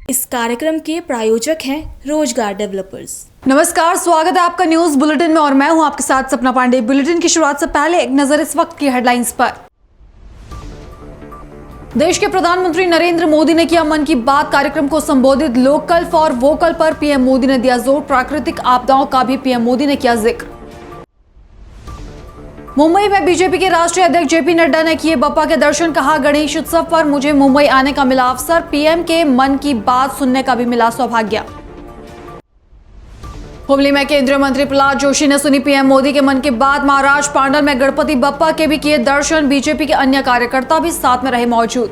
इस कार्यक्रम के प्रायोजक हैं रोजगार डेवलपर्स। नमस्कार, स्वागत है आपका न्यूज बुलेटिन में और मैं हूं आपके साथ सपना पांडे। बुलेटिन की शुरुआत से पहले एक नजर इस वक्त की हेडलाइंस पर। देश के प्रधानमंत्री नरेंद्र मोदी ने किया मन की बात कार्यक्रम को संबोधित। लोकल फॉर वोकल पर पीएम मोदी ने दिया जोर। प्राकृतिक आपदाओं का भी पीएम मोदी ने किया जिक्र। मुंबई में बीजेपी के राष्ट्रीय अध्यक्ष जेपी नड्डा ने किए बप्पा के दर्शन। कहा, गणेश उत्सव पर मुझे मुंबई आने का मिला अवसर। पीएम के मन की बात सुनने का भी मिला सौभाग्य। हुबली में केंद्रीय मंत्री प्रहलाद जोशी ने सुनी पीएम मोदी के मन की बात। महाराज पांडल में गणपति बप्पा के भी किए दर्शन। बीजेपी के अन्य कार्यकर्ता भी साथ में रहे मौजूद।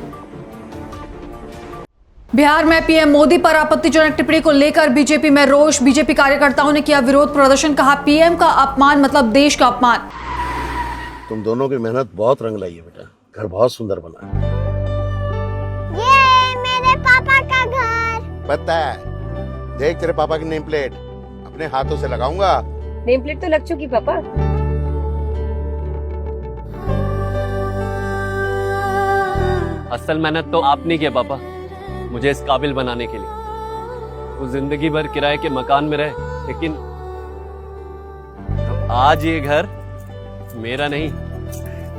बिहार में पीएम मोदी पर आपत्तिजनक टिप्पणी को लेकर बीजेपी में रोष। बीजेपी कार्यकर्ताओं ने किया विरोध प्रदर्शन। कहा, पीएम का अपमान मतलब देश का अपमान। तुम दोनों की मेहनत बहुत रंग लाई है बेटा, घर बहुत सुंदर बना है। ये मेरे पापा का घर। पता है, देख तेरे पापा की नेम प्लेट अपने हाथों से लगाऊंगा। नेम प्लेट तो लग चुकी पापा। असल मेहनत तो आपने की है पापा, मुझे इस काबिल बनाने के लिए। वो जिंदगी भर किराए के मकान में रहे, लेकिन आज ये घर मेरा नहीं,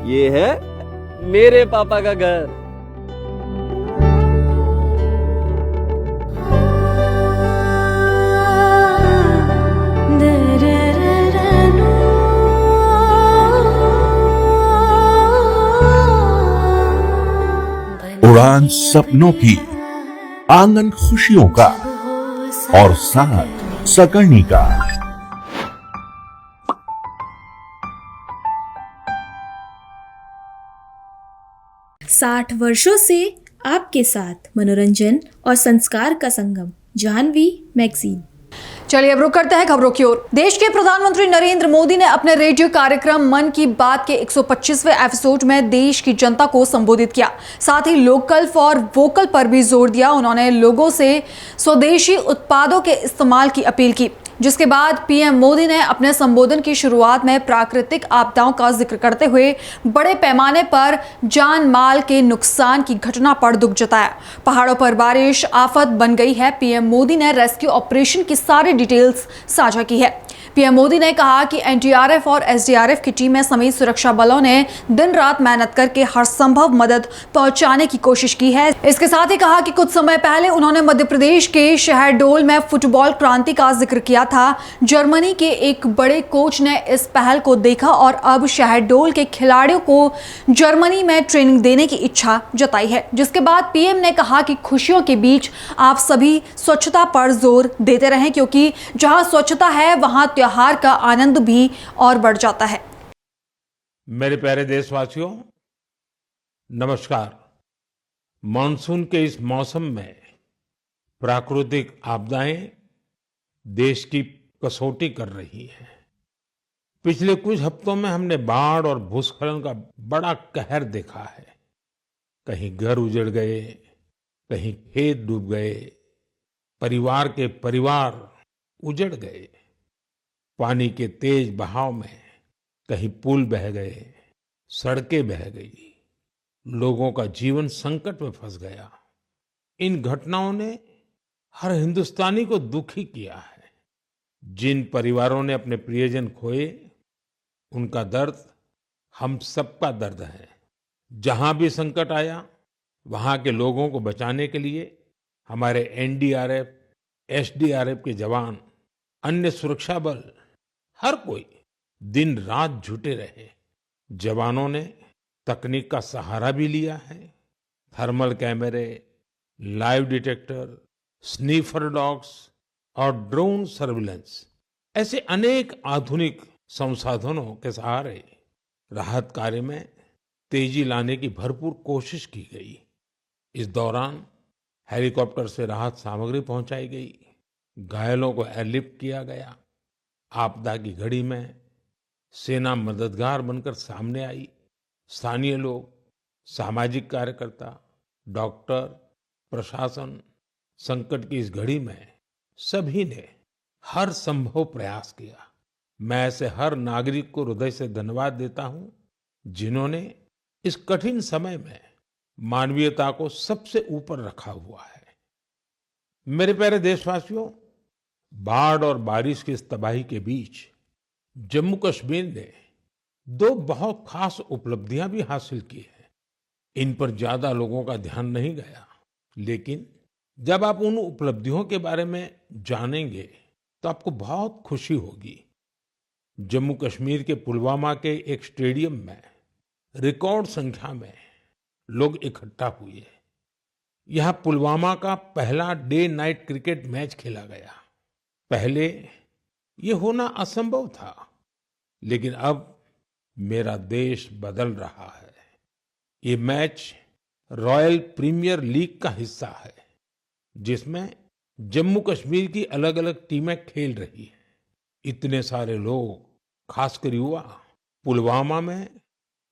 ये है मेरे पापा का घर। उड़ान सपनों की, आंगन खुशियों का और साथ सकर्णी का। 60 वर्षों से आपके साथ मनोरंजन और संस्कार का संगम, जाह्नवी मैगजीन। चलिए अब रुक करते हैं खबरों की ओर। देश के प्रधानमंत्री नरेंद्र मोदी ने अपने रेडियो कार्यक्रम मन की बात के 125वें एपिसोड में देश की जनता को संबोधित किया। साथ ही लोकल फॉर वोकल पर भी जोर दिया। उन्होंने लोगों से स्वदेशी उत्पादों के इस्तेमाल की अपील की, जिसके बाद पीएम मोदी ने अपने संबोधन की शुरुआत में प्राकृतिक आपदाओं का जिक्र करते हुए बड़े पैमाने पर जान माल के नुकसान की घटना पर दुख जताया। पहाड़ों पर बारिश आफत बन गई है। पीएम मोदी ने रेस्क्यू ऑपरेशन की सारी डिटेल्स साझा की है। पीएम मोदी ने कहा कि एनडीआरएफ और एसडीआरएफ की टीमें समेत सुरक्षा बलों ने दिन रात मेहनत करके हर संभव मदद पहुंचाने की कोशिश की है। इसके साथ ही कहा कि कुछ समय पहले उन्होंने मध्य प्रदेश के शहडोल में फुटबॉल क्रांति का जिक्र किया था। जर्मनी के एक बड़े कोच ने इस पहल को देखा और अब शहडोल के खिलाड़ियों को जर्मनी में ट्रेनिंग देने की इच्छा जताई है। जिसके बाद पीएम ने कहा कि खुशियों के बीच आप सभी स्वच्छता पर जोर देते रहें, क्योंकि जहां स्वच्छता है वहां त्योहार का आनंद भी और बढ़ जाता है। मेरे प्यारे देशवासियों, नमस्कार। मानसून के इस मौसम में प्राकृतिक आपदाएं देश की कसौटी कर रही हैं। पिछले कुछ हफ्तों में हमने बाढ़ और भूस्खलन का बड़ा कहर देखा है। कहीं घर उजड़ गए, कहीं खेत डूब गए, परिवार के परिवार उजड़ गए। पानी के तेज बहाव में कहीं पुल बह गए, सड़कें बह गई, लोगों का जीवन संकट में फंस गया। इन घटनाओं ने हर हिंदुस्तानी को दुखी किया है। जिन परिवारों ने अपने प्रियजन खोए, उनका दर्द हम सबका दर्द है। जहां भी संकट आया, वहां के लोगों को बचाने के लिए हमारे एनडीआरएफ, एसडीआरएफ के जवान, अन्य सुरक्षा बल, हर कोई दिन रात जुटे रहे। जवानों ने तकनीक का सहारा भी लिया है। थर्मल कैमरे, लाइव डिटेक्टर, स्नीफर डॉग्स और ड्रोन सर्विलेंस, ऐसे अनेक आधुनिक संसाधनों के सहारे राहत कार्य में तेजी लाने की भरपूर कोशिश की गई। इस दौरान हेलीकॉप्टर से राहत सामग्री पहुंचाई गई, घायलों को एयरलिफ्ट किया गया। आपदा की घड़ी में सेना मददगार बनकर सामने आई। स्थानीय लोग, सामाजिक कार्यकर्ता, डॉक्टर, प्रशासन, संकट की इस घड़ी में सभी ने हर संभव प्रयास किया। मैं ऐसे हर नागरिक को हृदय से धन्यवाद देता हूं, जिन्होंने इस कठिन समय में मानवीयता को सबसे ऊपर रखा हुआ है। मेरे प्यारे देशवासियों, बाढ़ और बारिश की इस तबाही के बीच जम्मू कश्मीर ने दो बहुत खास उपलब्धियां भी हासिल की हैं। इन पर ज्यादा लोगों का ध्यान नहीं गया, लेकिन जब आप उन उपलब्धियों के बारे में जानेंगे तो आपको बहुत खुशी होगी। जम्मू कश्मीर के पुलवामा के एक स्टेडियम में रिकॉर्ड संख्या में लोग इकट्ठा हुए। यहाँ पुलवामा का पहला डे नाइट क्रिकेट मैच खेला गया। पहले ये होना असंभव था, लेकिन अब मेरा देश बदल रहा है। ये मैच रॉयल प्रीमियर लीग का हिस्सा है, जिसमें जम्मू कश्मीर की अलग अलग टीमें खेल रही हैं। इतने सारे लोग, खासकर युवा, पुलवामा में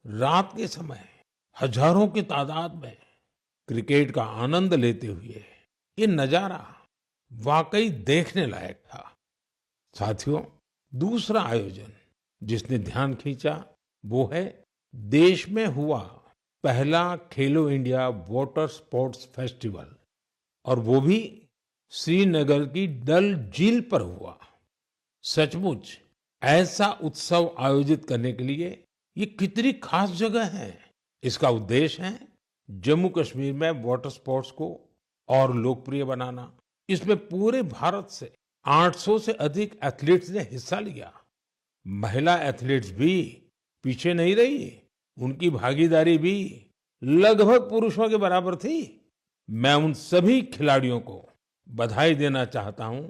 रात के समय हजारों की तादाद में क्रिकेट का आनंद लेते हुए ये नजारा वाकई देखने लायक था। साथियों, दूसरा आयोजन जिसने ध्यान खींचा वो है देश में हुआ पहला खेलो इंडिया वाटर स्पोर्ट्स फेस्टिवल, और वो भी श्रीनगर की डल झील पर हुआ। सचमुच ऐसा उत्सव आयोजित करने के लिए ये कितनी खास जगह है। इसका उद्देश्य है जम्मू कश्मीर में वाटर स्पोर्ट्स को और लोकप्रिय बनाना। इसमें पूरे भारत से 800 से अधिक एथलीट्स ने हिस्सा लिया। महिला एथलीट्स भी पीछे नहीं रही, उनकी भागीदारी भी लगभग पुरुषों के बराबर थी। मैं उन सभी खिलाड़ियों को बधाई देना चाहता हूं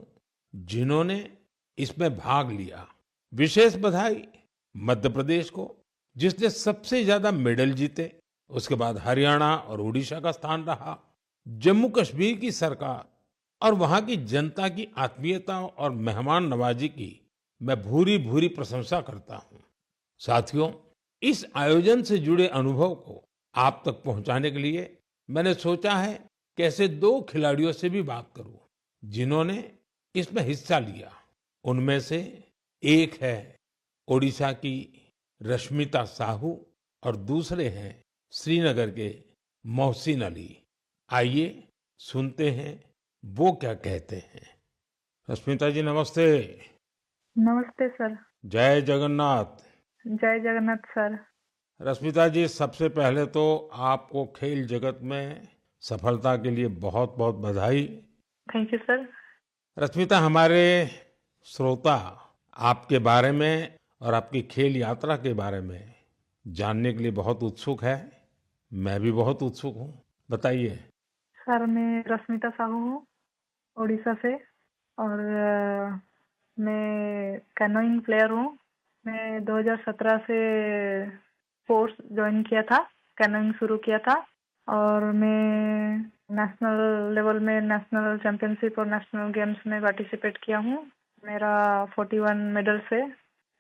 जिन्होंने इसमें भाग लिया। विशेष बधाई मध्य प्रदेश को, जिसने सबसे ज्यादा मेडल जीते। उसके बाद हरियाणा और उड़ीसा का स्थान रहा। जम्मू कश्मीर की सरकार और वहां की जनता की आत्मीयता और मेहमान नवाजी की मैं भूरी भूरी प्रशंसा करता हूं। साथियों, इस आयोजन से जुड़े अनुभव को आप तक पहुंचाने के लिए मैंने सोचा है कि ऐसे दो खिलाड़ियों से भी बात करूं जिन्होंने इसमें हिस्सा लिया। उनमें से एक है ओडिशा की रश्मिता साहू और दूसरे हैं श्रीनगर के मोहसिन अली। आइए सुनते हैं वो क्या कहते हैं। रश्मिता जी नमस्ते। नमस्ते सर। जय जगन्नाथ। जय जगन्नाथ सर। रश्मिता जी, सबसे पहले तो आपको खेल जगत में सफलता के लिए बहुत बहुत बधाई। Thank you sir. रश्मिता, हमारे श्रोता आपके बारे में और आपकी खेल यात्रा के बारे में जानने के लिए बहुत उत्सुक है। मैं भी बहुत उत्सुक हूँ, बताइए। सर, मैं रश्मिता साहू हूँ, उड़ीसा से, और मैं कैनोइंग प्लेयर हूँ। मैं 2017 से कोर्स ज्वाइन किया था, कैनोइंग शुरू किया था, और मैं नेशनल लेवल में नेशनल चैंपियनशिप और नेशनल गेम्स में पार्टिसिपेट किया हूँ। मेरा 41 मेडल्स है,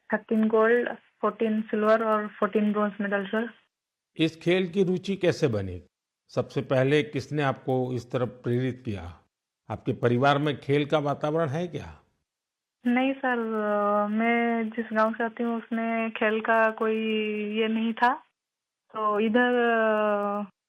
13 गोल्ड, 14 सिल्वर और 14 ब्रॉन्ज मेडल सर। इस खेल की रुचि कैसे बनी? सबसे पहले किसने आपको इस तरफ प्रेरित किया? आपके परिवार में खेल का वातावरण है क्या? नहीं सर, मैं जिस गांव से आती हूँ उसमें खेल का कोई ये नहीं था। तो इधर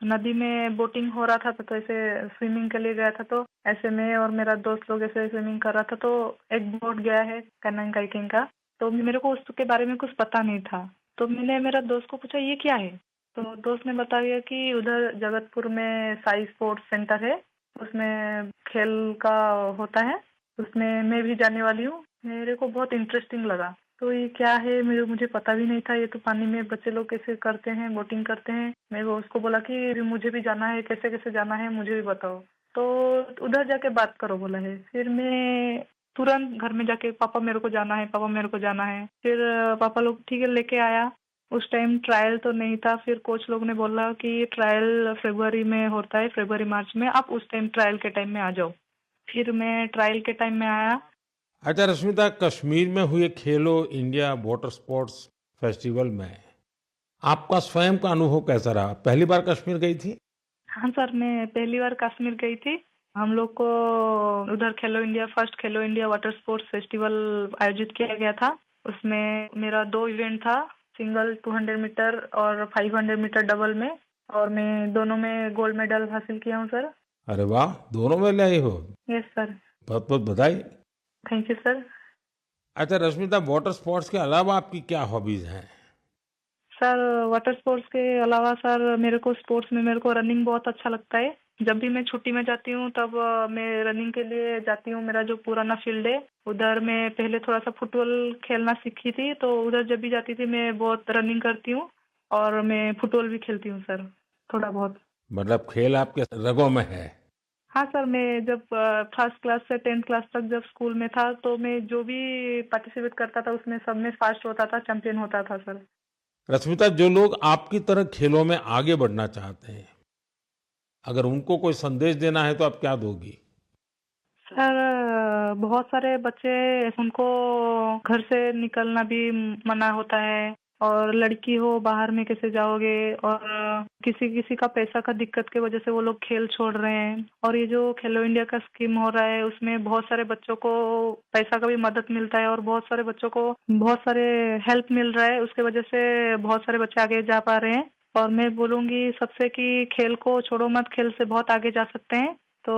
नदी में बोटिंग हो रहा था, तो ऐसे स्विमिंग के लिए गया था। तो ऐसे में और मेरा दोस्त लोग ऐसे स्विमिंग कर रहा था, तो एक बोट गया है कैनोइंग काइकिंग का। तो मेरे को उसके बारे में कुछ पता नहीं था। तो मैंने मेरा दोस्त को पूछा ये क्या है, तो दोस्त ने बताया कि उधर जगतपुर में साई स्पोर्ट्स सेंटर है, उसमें खेल का होता है, उसमें मैं भी जाने वाली हूँ। मेरे को बहुत इंटरेस्टिंग लगा। तो ये क्या है, मुझे पता भी नहीं था। ये तो पानी में बच्चे लोग कैसे करते हैं, बोटिंग करते हैं। मैं उसको बोला कि मुझे भी जाना है, कैसे कैसे जाना है मुझे भी बताओ। तो उधर जाके बात करो बोला है। फिर मैं तुरंत घर में जाके पापा मेरे को जाना है, पापा मेरे को जाना है। फिर पापा लोग ठीक है लेके आया। उस टाइम ट्रायल तो नहीं था। फिर कोच लोग ने बोला कि ट्रायल फरवरी में होता है, फरवरी मार्च में, आप उस टाइम ट्रायल के टाइम में आ जाओ। फिर मैं ट्रायल के टाइम में आया। अच्छा रश्मिता, कश्मीर में हुए खेलो इंडिया वाटर स्पोर्ट्स फेस्टिवल में आपका स्वयं का अनुभव कैसा रहा? पहली बार कश्मीर गई थी? हाँ सर, मैं पहली बार कश्मीर गई थी। हम लोग को उधर फर्स्ट खेलो इंडिया वाटर स्पोर्ट्स फेस्टिवल आयोजित किया गया था। उसमें मेरा 2 इवेंट था, सिंगल 200 मीटर और 500 मीटर डबल में, और मैं दोनों में गोल्ड मेडल हासिल किया हूँ सर। अरे वाह, दोनों में लाई हो। Yes sir. बहुत बहुत बधाई। Thank you sir. अच्छा रश्मिता, वाटर स्पोर्ट्स के अलावा आपकी क्या हॉबीज हैं? सर वाटर स्पोर्ट्स के अलावा सर मेरे को स्पोर्ट्स में मेरे को रनिंग बहुत अच्छा लगता है। जब भी मैं छुट्टी में जाती हूँ तब मैं रनिंग के लिए जाती हूँ। मेरा जो पुराना फील्ड है उधर मैं पहले थोड़ा सा फुटबॉल खेलना सीखी थी, तो उधर जब भी जाती थी मैं बहुत रनिंग करती हूँ और मैं फुटबॉल भी खेलती हूँ सर, थोड़ा बहुत। मतलब खेल आपके रगों में है। हाँ सर, मैं जब फर्स्ट क्लास से 10th क्लास तक जब स्कूल में था तो मैं जो भी पार्टिसिपेट करता था उसमें सब में फर्स्ट होता था, चैंपियन होता था सर। रश्मिता, जो लोग आपकी तरह खेलों में आगे बढ़ना चाहते हैं, अगर उनको कोई संदेश देना है तो आप क्या दोगी? सर बहुत सारे बच्चे, उनको घर से निकलना भी मना होता है और लड़की हो बाहर में कैसे जाओगे, और किसी किसी का पैसा का दिक्कत की वजह से वो लोग खेल छोड़ रहे हैं। और ये जो खेलो इंडिया का स्कीम हो रहा है उसमें बहुत सारे बच्चों को पैसा का भी मदद मिलता है और बहुत सारे बच्चों को बहुत सारे हेल्प मिल रहा है, उसके वजह से बहुत सारे बच्चे आगे जा पा रहे हैं। और मैं बोलूँगी सबसे कि खेल को छोड़ो मत, खेल से बहुत आगे जा सकते हैं। तो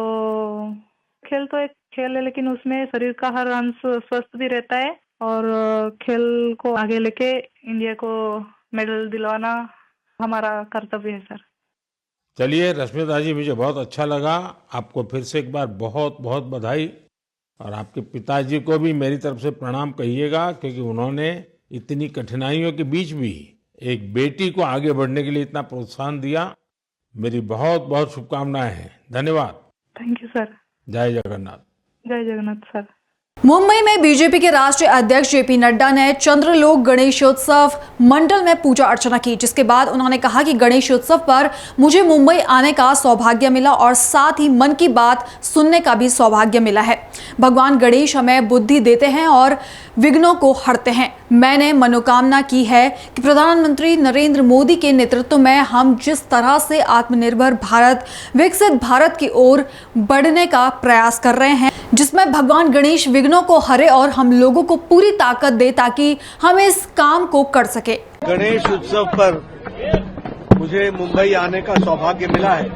खेल तो एक खेल है लेकिन उसमें शरीर का हर अंश स्वस्थ भी रहता है और खेल को आगे लेके इंडिया को मेडल दिलवाना हमारा कर्तव्य है सर। चलिए रश्मिता जी, मुझे बहुत अच्छा लगा। आपको फिर से एक बार बहुत बहुत बधाई, और आपके पिताजी को भी मेरी तरफ से प्रणाम कहिएगा, क्योंकि उन्होंने इतनी कठिनाइयों के बीच भी एक बेटी को आगे बढ़ने के लिए इतना प्रोत्साहन दिया। मेरी बहुत बहुत शुभकामनाएं हैं। धन्यवाद। Thank you sir. जय जगन्नाथ। जय जगन्नाथ सर। मुंबई में बीजेपी के राष्ट्रीय अध्यक्ष जेपी नड्डा ने चंद्रलोक गणेशोत्सव मंडल में पूजा अर्चना की, जिसके बाद उन्होंने कहा कि गणेशोत्सव पर मुझे मुंबई आने का सौभाग्य मिला और साथ ही मन की बात सुनने का भी सौभाग्य मिला है। भगवान गणेश हमें बुद्धि देते हैं और विघ्नों को हरते हैं। मैंने मनोकामना की है कि प्रधानमंत्री नरेंद्र मोदी के नेतृत्व में हम जिस तरह से आत्मनिर्भर भारत, विकसित भारत की ओर बढ़ने का प्रयास कर रहे हैं, जिसमें भगवान गणेश विघ्नों को हरे और हम लोगों को पूरी ताकत दे ताकि हम इस काम को कर सके। गणेश उत्सव पर मुझे मुंबई आने का सौभाग्य मिला है।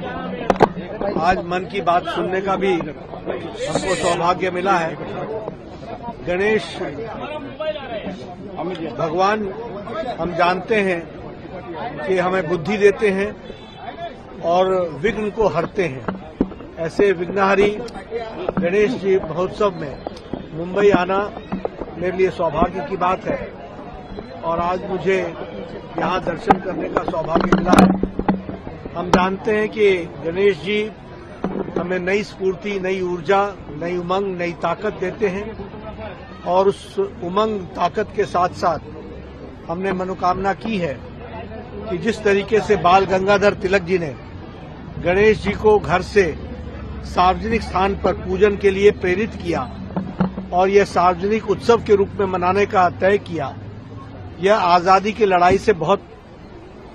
आज मन की बात सुनने का भी हमको सौभाग्य मिला है। गणेश भगवान हम जानते हैं कि हमें बुद्धि देते हैं और विघ्न को हरते हैं। ऐसे विघ्नहरी गणेश जी महोत्सव में मुंबई आना मेरे लिए सौभाग्य की बात है और आज मुझे यहाँ दर्शन करने का सौभाग्य मिला है। हम जानते हैं कि गणेश जी हमें नई स्फूर्ति, नई ऊर्जा, नई उमंग, नई ताकत देते हैं और उस उमंग ताकत के साथ साथ हमने मनोकामना की है कि जिस तरीके से बाल गंगाधर तिलक जी ने गणेश जी को घर से सार्वजनिक स्थान पर पूजन के लिए प्रेरित किया और यह सार्वजनिक उत्सव के रूप में मनाने का तय किया, यह आजादी की लड़ाई से बहुत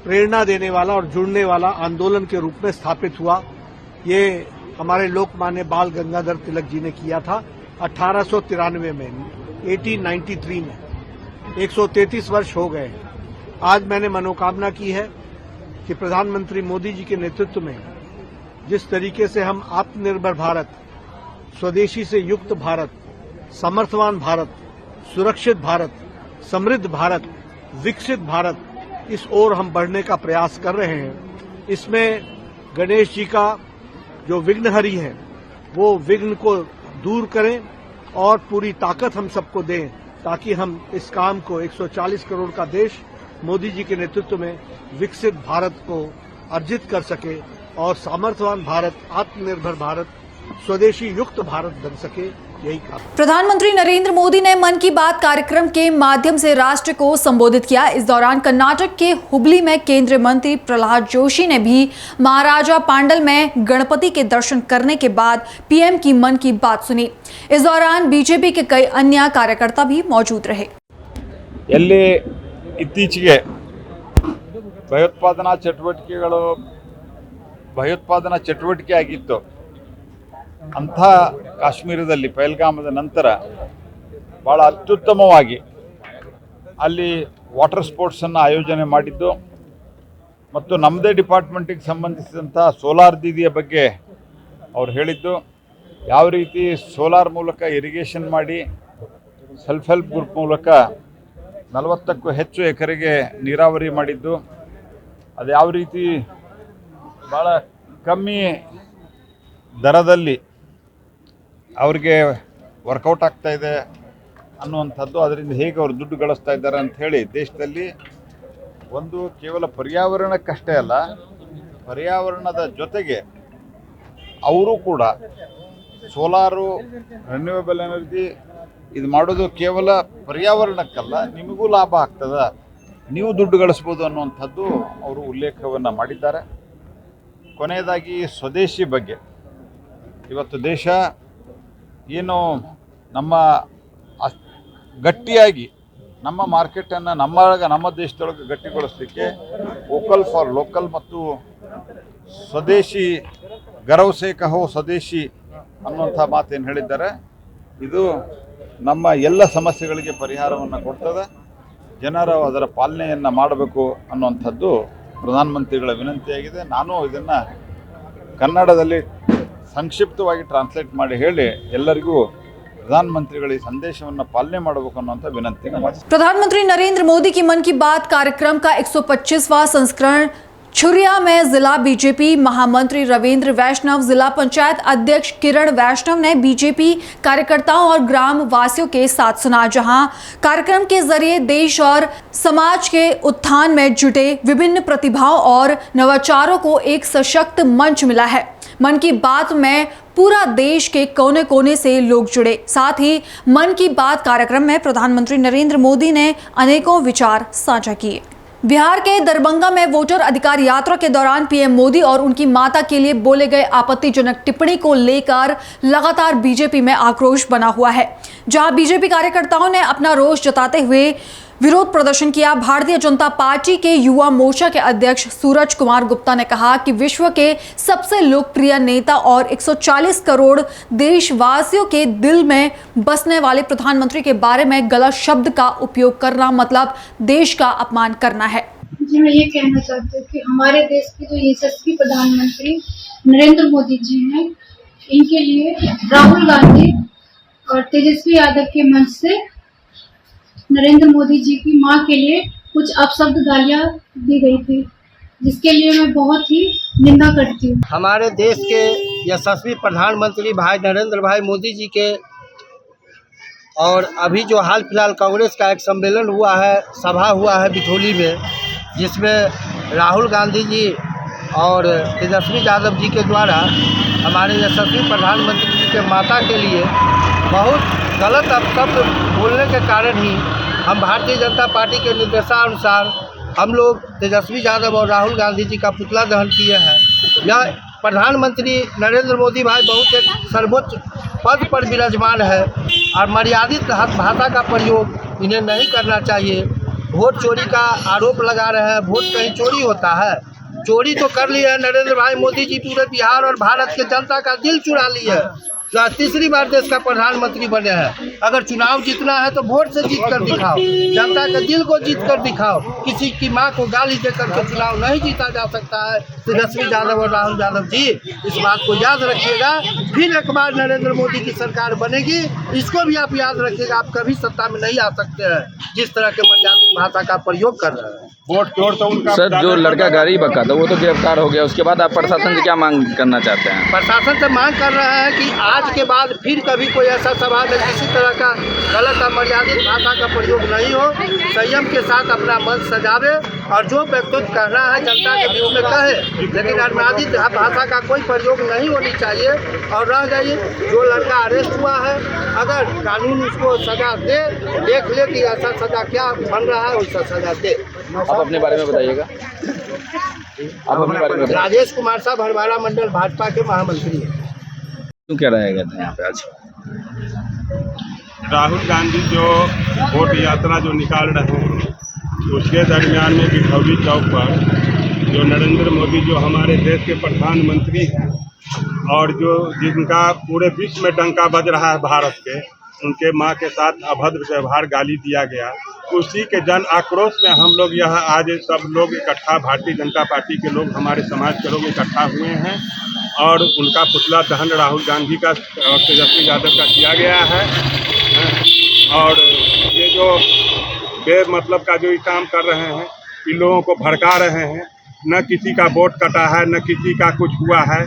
प्रेरणा देने वाला और जुड़ने वाला आंदोलन के रूप में स्थापित हुआ। ये हमारे लोकमान्य बाल गंगाधर तिलक जी ने किया था 1893 में, 1893 में। 133 वर्ष हो गए। आज मैंने मनोकामना की है कि प्रधानमंत्री मोदी जी के नेतृत्व में जिस तरीके से हम आत्मनिर्भर भारत, स्वदेशी से युक्त भारत, समर्थवान भारत, सुरक्षित भारत, समृद्ध भारत, विकसित भारत, इस ओर हम बढ़ने का प्रयास कर रहे हैं। इसमें गणेश जी का जो विघ्नहरी है वो विघ्न को दूर करें और पूरी ताकत हम सबको दें ताकि हम इस काम को 140 करोड़ का देश मोदी जी के नेतृत्व में विकसित भारत को अर्जित कर सके और सामर्थ्यवान भारत, आत्मनिर्भर भारत, स्वदेशी युक्त भारत बन सके, यही काम। प्रधानमंत्री नरेंद्र मोदी ने मन की बात कार्यक्रम के माध्यम से राष्ट्र को संबोधित किया। इस दौरान कर्नाटक के हुबली में केंद्रीय मंत्री प्रहलाद जोशी ने भी महाराजा पांडल में गणपति के दर्शन करने के बाद पीएम की मन की बात सुनी। इस दौरान बीजेपी के कई अन्य कार्यकर्ता भी मौजूद रहे। ಎಲ್ಲಿ ಇತ್ತೀಚೆಗೆ ಭಯೋತ್ಪಾದನಾ ಚಟುವಟಿಕೆ ಆಗಿತ್ತು ಅಂಥ ಕಾಶ್ಮೀರದಲ್ಲಿ ಪಹಲ್ಗಾಮದ ನಂತರ ಭಾಳ ಅತ್ಯುತ್ತಮವಾಗಿ ಅಲ್ಲಿ ವಾಟರ್ ಸ್ಪೋರ್ಟ್ಸನ್ನು ಆಯೋಜನೆ ಮಾಡಿದ್ದು ಮತ್ತು ನಮ್ಮದೇ ಡಿಪಾರ್ಟ್ಮೆಂಟಿಗೆ ಸಂಬಂಧಿಸಿದಂಥ ಸೋಲಾರ್ ದೀದಿಯ ಬಗ್ಗೆ ಅವ್ರು ಹೇಳಿದ್ದು ಯಾವ ರೀತಿ ಸೋಲಾರ್ ಮೂಲಕ ಇರಿಗೇಷನ್ ಮಾಡಿ ಸೆಲ್ಫ್ ಹೆಲ್ಪ್ ಗ್ರೂಪ್ ಮೂಲಕ 40ಕ್ಕೂ ಹೆಚ್ಚು ಎಕರೆಗೆ ನೀರಾವರಿ ಮಾಡಿದ್ದು, ಅದು ಯಾವ ರೀತಿ ಭಾಳ ಕಮ್ಮಿ ದರದಲ್ಲಿ ಅವ್ರಿಗೆ ವರ್ಕೌಟ್ ಆಗ್ತಾ ಇದೆ ಅನ್ನುವಂಥದ್ದು, ಅದರಿಂದ ಹೇಗೆ ಅವರು ದುಡ್ಡು ಗಳಿಸ್ತಾ ಇದ್ದಾರೆ ಅಂಥೇಳಿ ದೇಶದಲ್ಲಿ ಒಂದು ಕೇವಲ ಪರ್ಯಾವರಣಕ್ಕಷ್ಟೇ ಅಲ್ಲ, ಪರ್ಯಾವರಣದ ಜೊತೆಗೆ ಅವರು ಕೂಡ ಸೋಲಾರು, ರಿನ್ಯೂವೇಬಲ್ ಎನರ್ಜಿ ಇದು ಮಾಡೋದು ಕೇವಲ ಪರ್ಯಾವರಣಕ್ಕಲ್ಲ, ನಿಮಗೂ ಲಾಭ ಆಗ್ತದೆ, ನೀವು ದುಡ್ಡು ಗಳಿಸ್ಬೋದು ಅನ್ನುವಂಥದ್ದು ಅವರು ಉಲ್ಲೇಖವನ್ನು ಮಾಡಿದ್ದಾರೆ. ಕೊನೆಯದಾಗಿ ಸ್ವದೇಶಿ ಬಗ್ಗೆ, ಇವತ್ತು ದೇಶ ಏನು ನಮ್ಮ ಗಟ್ಟಿಯಾಗಿ ನಮ್ಮ ಮಾರ್ಕೆಟನ್ನು ನಮ್ಮ ದೇಶದೊಳಗೆ ಗಟ್ಟಿಗೊಳಿಸಲಿಕ್ಕೆ ವೋಕಲ್ ಫಾರ್ ಲೋಕಲ್ ಮತ್ತು ಸ್ವದೇಶಿ ಗರವ್ ಸೇ ಕಹೋ ಸ್ವದೇಶಿ ಅನ್ನುವಂಥ ಮಾತೇನು ಹೇಳಿದ್ದಾರೆ, ಇದು ನಮ್ಮ ಎಲ್ಲ ಸಮಸ್ಯೆಗಳಿಗೆ ಪರಿಹಾರವನ್ನು ಕೊಡ್ತದೆ. ಜನರು ಅದರ ಪಾಲನೆಯನ್ನು ಮಾಡಬೇಕು ಅನ್ನುವಂಥದ್ದು ಪ್ರಧಾನಮಂತ್ರಿಗಳ ವಿನಂತಿಯಾಗಿದೆ. ನಾನು ಇದನ್ನು ಕನ್ನಡದಲ್ಲಿ ಸಂಕ್ಷಿಪ್ತವಾಗಿ ಟ್ರಾನ್ಸ್ಲೇಟ್ ಮಾಡಿ ಹೇಳಿ ಎಲ್ಲರಿಗೂ प्रधानमंत्री संदेशವನ್ನು पालने ಮಾಡಬೇಕು ಅನ್ನುವಂತ ವಿನಂತಿಯನ್ನು ಮಾಡಿದ್ದಾರೆ. प्रधानमंत्री नरेंद्र मोदी की मन की बात कार्यक्रम का 125वां संस्करण छुरिया में जिला बीजेपी महामंत्री रविंद्र वैष्णव, जिला पंचायत अध्यक्ष किरण वैष्णव ने बीजेपी कार्यकर्ताओं और ग्राम वासियों के साथ सुना, जहां कार्यक्रम के जरिए देश और समाज के उत्थान में जुटे विभिन्न प्रतिभाओं और नवाचारों को एक सशक्त मंच मिला है। मन की बात में पूरा देश के कोने कोने से लोग जुड़े। साथ ही मन की बात कार्यक्रम में प्रधानमंत्री नरेंद्र मोदी ने अनेकों विचार साझा किए। बिहार के दरभंगा में वोटर अधिकार यात्रा के दौरान पीएम मोदी और उनकी माता के लिए बोले गए आपत्तिजनक टिप्पणी को लेकर लगातार बीजेपी में आक्रोश बना हुआ है, जहां बीजेपी कार्यकर्ताओं ने अपना रोष जताते हुए विरोध प्रदर्शन किया। भारतीय जनता पार्टी के युवा मोर्चा के अध्यक्ष सूरज कुमार गुप्ता ने कहा कि विश्व के सबसे लोकप्रिय नेता और 140 करोड़ देशवासियों के दिल में बसने वाले प्रधानमंत्री के बारे में गलत शब्द का उपयोग करना मतलब देश का अपमान करना है। जी, मैं ये कहना चाहती हूँ कि हमारे देश के जो यशस्वी प्रधानमंत्री नरेंद्र मोदी जी हैं, इनके लिए राहुल गांधी और तेजस्वी यादव के मंच से नरेंद्र मोदी जी की मां के लिए कुछ अपशब्द गालियां दी गई थी, जिसके लिए मैं बहुत ही निंदा करती हूँ। हमारे देश के यशस्वी प्रधानमंत्री भाई नरेंद्र भाई मोदी जी के और अभी जो हाल फिलहाल कांग्रेस का एक सम्मेलन हुआ है, सभा हुआ है बिठोली में, जिसमें राहुल गांधी जी और तेजस्वी यादव जी के द्वारा हमारे यशस्वी प्रधानमंत्री जी के माता के लिए बहुत गलत अपशब्द बोलने के कारण ही हम भारतीय जनता पार्टी के निर्देशानुसार हम लोग तेजस्वी यादव और राहुल गांधी जी का पुतला दहन किए हैं। यह प्रधानमंत्री नरेंद्र मोदी भाई बहुत एक सर्वोच्च पद पर विराजमान है और मर्यादित भाषा का प्रयोग इन्हें नहीं करना चाहिए। वोट चोरी का आरोप लगा रहे हैं, वोट कहीं चोरी होता है? चोरी तो कर ली है नरेंद्र भाई मोदी जी, पूरे बिहार और भारत के जनता का दिल चुरा ली है। तीसरी बार देश का प्रधानमंत्री बने हैं। अगर चुनाव जीतना है तो वोट से जीत कर दिखाओ, जनता के दिल को जीत कर दिखाओ। किसी की मां को गाली देकर के चुनाव नहीं जीता जा सकता है। तेजस्वी यादव और राहुल यादव जी इस बात को याद रखिएगा। फिर एक बार नरेंद्र मोदी की सरकार बनेगी, इसको भी आप याद रखिएगा। आप कभी सत्ता में नहीं आ सकते हैं जिस तरह के मर्यादित भाषा का प्रयोग कर रहे हैं। वोट चोर तो उनका सर, जो लड़का गाड़ी बका था वो तो गिरफ्तार हो गया, उसके बाद आप प्रशासन से क्या मांग करना चाहते हैं? प्रशासन से मांग कर रहे हैं कि आज के बाद फिर कभी कोई ऐसा सभा में किसी तरह का गलत अमर्यादित भाषा का प्रयोग नहीं हो, संयम के साथ अपना मन सजावे और जो व्यक्तित्व कहना है जनता के बीच में कहे, लेकिन अमर्यादित भाषा का कोई प्रयोग नहीं होनी चाहिए। और रह गई जो लड़का अरेस्ट हुआ है, अगर कानून उसको सजा दे, देख ले कि ऐसा सजा क्या बन रहा है, वैसा सजा दे। आप अपने बारे में बताइएगा। आप अपने बारे में बताइए। राजेश कुमार साहब हरवाड़ा मंडल भाजपा के महामंत्री हैं। क्यों क्या रहेगा यहाँ पे आज? राहुल गांधी जो वोट यात्रा जो निकाल रहे हैं, उसके दरमियान में बिठौली चौक पर जो नरेंद्र मोदी जो हमारे देश के प्रधानमंत्री हैं और जो जिनका पूरे विश्व में डंका बज रहा है भारत के, उनके मां के साथ अभद्र व्यवहार गाली दिया गया, उसी के जन आक्रोश में हम लोग यहाँ आज सब लोग इकट्ठा, भारतीय जनता पार्टी के लोग, हमारे समाज के लोग इकट्ठा हुए हैं और उनका पुतला दहन राहुल गांधी का और तेजस्वी यादव का किया गया है। और ये जो बेमतलब का जो ये काम कर रहे हैं, इन लोगों को भड़का रहे हैं। न किसी का वोट कटा है, न किसी का कुछ हुआ है।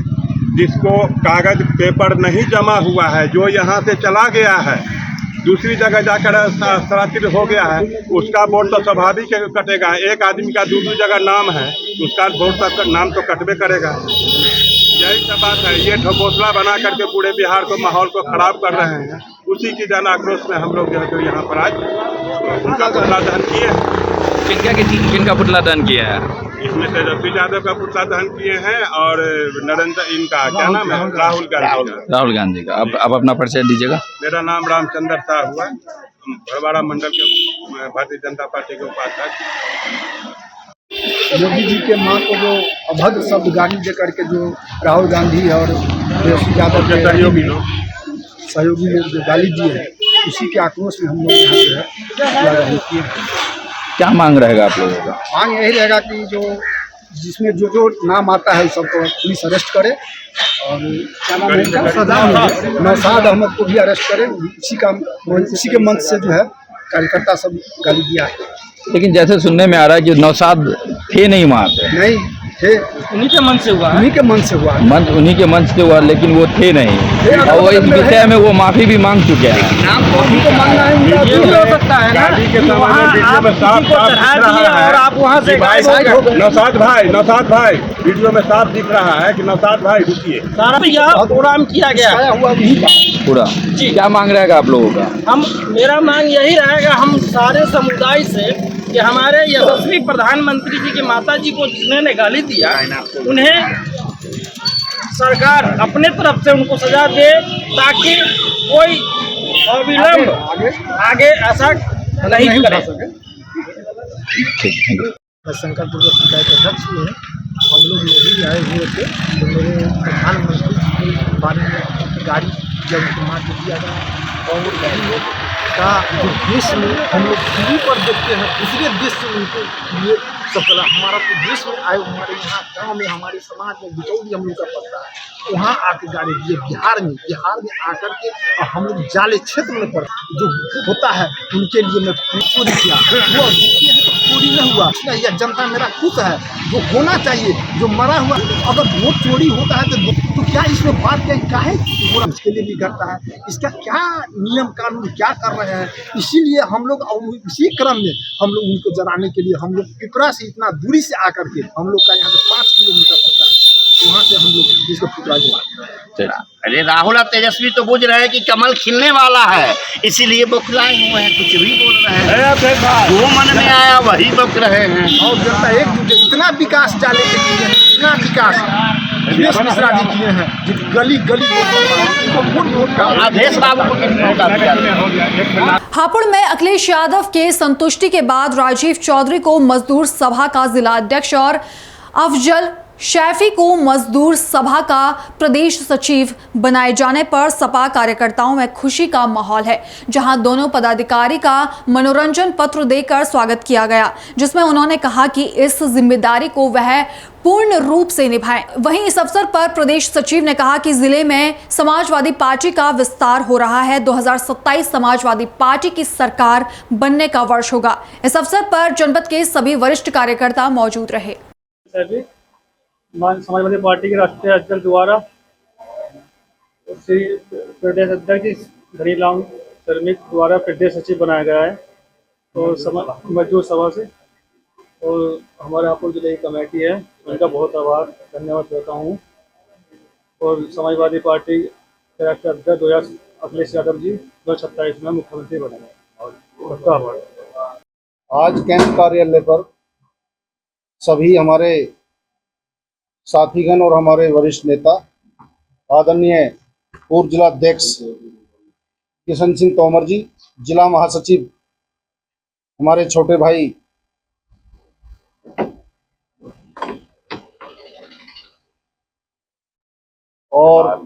जिसको कागज पेपर नहीं जमा हुआ है, जो यहाँ से चला गया है, दूसरी जगह जाकर स्थानांतरित हो गया है, उसका वोट तो स्वाभाविक कटेगा। एक आदमी का दूसरी जगह नाम है, उसका वोट का नाम तो कटबे करेगा। यही सब बात है। ये ढकोसला बना करके पूरे बिहार को, माहौल को खराब कर रहे हैं। उसी की जन आक्रोश में हम लोग जो है यहाँ पर आज उनका पुतला दहन किए। किनका पुतला दहन किया है? इसमें तेजस्वी यादव का पुतला दहन किए हैं और नरेंद्र इनका क्या नाम है, राहुल गांधी का। राहुल गांधी का। अब अपना परिचय दीजिएगा। मेरा नाम रामचंद्र शाह हुआ, भड़वाड़ा मंडल के भारतीय जनता पार्टी के उपाध्यक्ष। मोदी जी के मां को जो अभद्र शब्द गाली दे करके जो राहुल गांधी और तेजस्वी यादव के सहयोगी लोग जो गाली दिए हैं, उसी के आक्रोश में हम लोग यहाँ जो है किए हैं। क्या मांग रहेगा आप लोगों का? मांग यही रहेगा कि जो जिसमें जो नाम आता है सबको पुलिस अरेस्ट करे और क्या नाम है, नौशाद अहमद को भी अरेस्ट करे। उसी के मंच से जो है कार्यकर्ता सब गाली दिया है। लेकिन जैसे सुनने में आ रहा है कि नौशाद थे नहीं वहाँ पे। नहीं थे, उन्हीं के मन से हुआ। उन्हीं के मन से हुआ। उन्हीं के मन से हुआ, लेकिन वो थे नहीं। और वो इस विषय में वो माफी भी मांग चुके हैं। माफी तो मांगना है, ये भी हो सकता है ना कि वहाँ आप किसी को चढ़ा दिए और आप वहाँ से नौशाद भाई वीडियो में साफ दिख रहा है कि नौशाद भाई रुकिए। सारा यह प्रोग्राम किया गया हुआ पूरा। क्या मांग रहेगा आप लोगों का? मेरा मांग यही रहेगा हम सारे समुदाय से कि हमारे यशस्वी प्रधानमंत्री जी की माता जी को जिन्होंने गाली दिया, उन्हें सरकार अपने तरफ से उनको सजा दे, ताकि कोई अविलंब आगे ऐसा नहीं करे। शंकरपुर के पंचायत अध्यक्ष में हम लोग यही आए हुए थे तो मेरे प्रधानमंत्री के बारे में गाड़ी जब उनको मार दिया गया और वो का जो देश में हम लोग टीवी पर देखते हैं, दूसरे देश से उनको ये सफल हमारा तो देश में आए, हमारे यहाँ गांव में, हमारे समाज में बिचौली हम लोग का पड़ता है, वहाँ आके गाड़ी दिए। बिहार में आकर के हम लोग जाले क्षेत्र में पड़ जो होता है उनके लिए मैं चोरी किया, वो जीते हैं तो चोरी नहीं हुआ। यह जनता मेरा खुश है, जो होना चाहिए, जो मरा हुआ। अगर वोट चोरी होता है तो क्या इसमें बात क्या है, इसके लिए भी करता है, इसका क्या नियम कानून क्या कर रहे हैं। इसीलिए हम लोग इसी क्रम में हम लोग उनको जलाने के लिए हम लोग पिपरा से इतना दूरी से आकर के हम लोग का यहाँ से 5 किलोमीटर पड़ता है, वहाँ से हम लोग इसको पिपरा जला। अरे राहुल और तेजस्वी तो बुझ रहे हैं कि कमल खिलने वाला है, इसीलिए बौखलाए हुए हैं, कुछ भी बोल रहे हैं, जो मन में आया वही बक रहे हैं। और जनता एकजुट, इतना विकास जाले के किए हैं, इतना विकास मिश्रा जी किए हैं, गली गली हापुड़ में अखिलेश यादव के संतुष्टि के बाद राजीव चौधरी को मजदूर सभा का जिला अध्यक्ष और अफजल शैफी को मजदूर सभा का प्रदेश सचिव बनाए जाने पर सपा कार्यकर्ताओं में खुशी का माहौल है, जहां दोनों पदाधिकारी का मनोरंजन पत्र देकर स्वागत किया गया, जिसमें उन्होंने कहा कि इस जिम्मेदारी को वह पूर्ण रूप से निभाएं। वहीं इस अवसर पर प्रदेश सचिव ने कहा कि जिले में समाजवादी पार्टी का विस्तार हो रहा है। 2027 समाजवादी पार्टी की सरकार बनने का वर्ष होगा। इस अवसर पर जनपद के सभी वरिष्ठ कार्यकर्ता मौजूद रहे। समाजवादी पार्टी के राष्ट्रीय अध्यक्ष द्वारा श्री प्रदेश अध्यक्ष धनीराम श्रमिक द्वारा प्रदेश सचिव बनाया गया है, तो मजदूर सभा से और हमारे हापुड़ जिले की कमेटी है, उनका बहुत आभार धन्यवाद देता हूँ। और समाजवादी पार्टी के राष्ट्रीय अध्यक्ष अखिलेश यादव जी 2027 में मुख्यमंत्री बनेंगे और उनका आभार। आज कैंप कार्यालय पर सभी हमारे साथीगण और हमारे वरिष्ठ नेता आदरणीय पूर्व जिला अध्यक्ष किशन सिंह तोमर जी, जिला महासचिव हमारे छोटे भाई और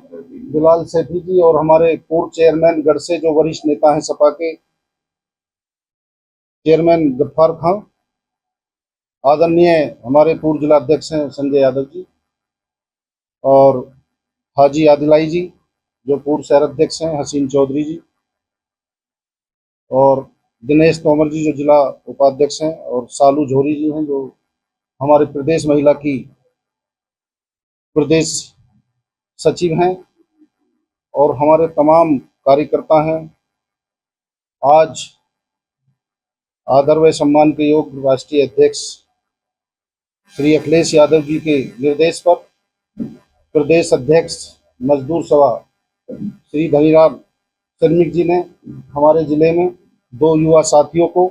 बिलाल सेठी जी और हमारे पूर्व चेयरमैन गढ़से जो वरिष्ठ नेता हैं सपा के चेयरमैन गफ्फार खां, आदरणीय हमारे पूर्व जिला अध्यक्ष हैं संजय यादव जी और हाजी आदिलाई जी जो पूर्व शहर अध्यक्ष हैं, हसीन चौधरी जी और दिनेश तोमर जी जो जिला उपाध्यक्ष हैं, और सालू झोरी जी हैं जो हमारे प्रदेश महिला की प्रदेश सचिव हैं, और हमारे तमाम कार्यकर्ता हैं। आज आदर व सम्मान के योग्य राष्ट्रीय अध्यक्ष श्री अखिलेश यादव जी के निर्देश पर प्रदेश अध्यक्ष मजदूर सभा श्री धनीराम श्रमिक जी ने हमारे जिले में 2 युवा साथियों को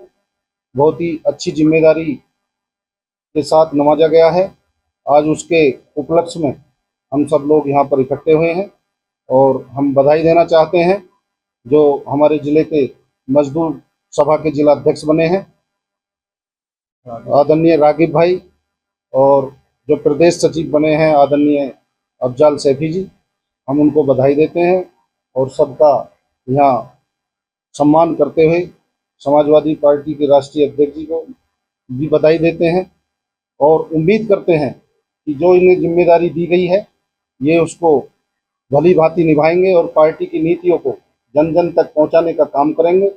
बहुत ही अच्छी जिम्मेदारी के साथ नवाजा गया है। आज उसके उपलक्ष्य में हम सब लोग यहाँ पर इकट्ठे हुए हैं और हम बधाई देना चाहते हैं जो हमारे जिले के मजदूर सभा के जिला अध्यक्ष बने हैं आदरणीय रागिब भाई, और जो प्रदेश सचिव बने हैं आदरणीय अफजाल सैफी जी। हम उनको बधाई देते हैं और सबका यहाँ सम्मान करते हुए समाजवादी पार्टी के राष्ट्रीय अध्यक्ष जी को भी बधाई देते हैं और उम्मीद करते हैं कि जो इन्हें जिम्मेदारी दी गई है ये उसको भली भांति निभाएंगे और पार्टी की नीतियों को जन जन तक पहुंचाने का काम करेंगे।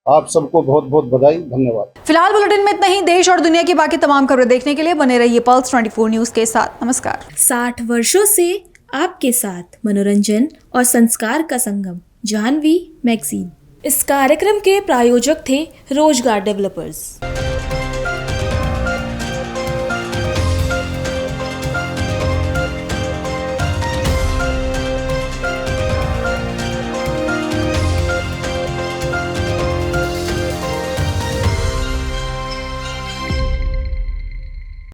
आप सबको बहुत बहुत बधाई, धन्यवाद। फिलहाल बुलेटिन में इतना ही। देश और दुनिया की बाकी तमाम खबरें देखने के लिए बने रहिए पल्स 24 न्यूज के साथ। नमस्कार। 60 वर्षों से आपके साथ मनोरंजन और संस्कार का संगम, जाह्नवी मैगजीन। इस कार्यक्रम के प्रायोजक थे रोजगार डेवलपर्स।